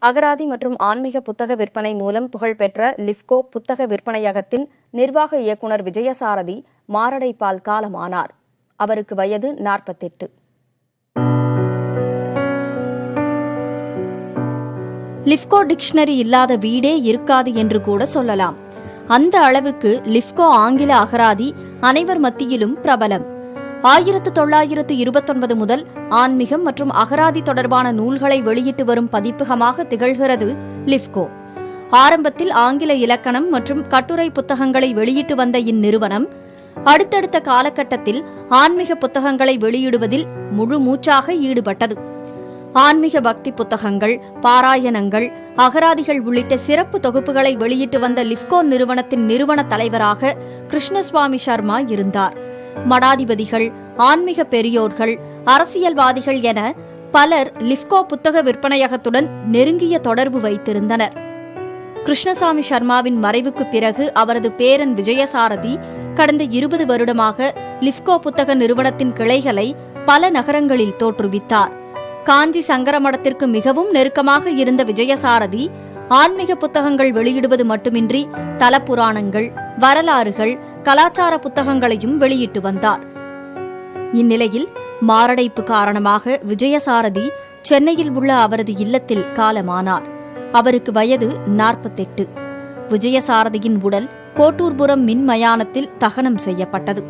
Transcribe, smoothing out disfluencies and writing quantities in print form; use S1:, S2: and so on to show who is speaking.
S1: அகராதி மற்றும் ஆன்மீக புத்தக விற்பனை மூலம் புகழ்பெற்ற லிஃப்கோ புத்தக விற்பனையகத்தின் நிர்வாக இயக்குநர் விஜயசாரதி மாரடைப்பால் காலமானார். அவருக்கு வயது 48.
S2: லிஃப்கோ டிக்ஷனரி இல்லாத வீடே இருக்காது என்று கூட சொல்லலாம். அந்த அளவுக்கு லிஃப்கோ ஆங்கில அகராதி அனைவர் மத்தியிலும் பிரபலம். 1929 முதல் ஆன்மீகம் மற்றும் அகராதி தொடர்பான நூல்களை வெளியிட்டு வரும் பதிப்பகமாக திகழ்கிறது லிஃப்கோ. ஆரம்பத்தில் ஆங்கில இலக்கணம் மற்றும் கட்டுரை புத்தகங்களை வெளியிட்டு வந்த இந்நிறுவனம் அடுத்தடுத்த காலகட்டத்தில் ஆன்மீக புத்தகங்களை வெளியிடுவதில் முழு மூச்சாக ஈடுபட்டது. ஆன்மீக பக்தி புத்தகங்கள், பாராயணங்கள், அகராதிகள் உள்ளிட்ட சிறப்பு தொகுப்புகளை வெளியிட்டு வந்த லிஃப்கோ நிறுவனத்தின் நிறுவன தலைவராக கிருஷ்ணசுவாமி சர்மா இருந்தார். மடாதிபதிகள், ஆன்மீக பெரியோர்கள், அரசியல்வாதிகள் என பலர் லிஃப்கோ புத்தக விற்பனையகத்துடன் நெருங்கிய தொடர்பு வைத்திருந்தனர். கிருஷ்ணசாமி சர்மாவின் மறைவுக்கு பிறகு அவரது பேரன் விஜயசாரதி கடந்த 20 வருடமாக லிஃப்கோ புத்தக நிறுவனத்தின் கிளைகளை பல நகரங்களில் தோற்றுவித்தார். காஞ்சி சங்கரமடத்திற்கு மிகவும் நெருக்கமாக இருந்த விஜயசாரதி ஆன்மீக புத்தகங்கள் வெளியிடுவது மட்டுமின்றி தலப்புராணங்கள், வரலாறுகள், கலாச்சார புத்தகங்களையும் வெளியிட்டு வந்தார். இந்நிலையில் மாரடைப்பு காரணமாக விஜயசாரதி சென்னையில் உள்ள அவரது இல்லத்தில் காலமானார். அவருக்கு வயது 48. விஜயசாரதியின் உடல் கோட்டூர்புரம் மின்மயானத்தில் தகனம் செய்யப்பட்டது.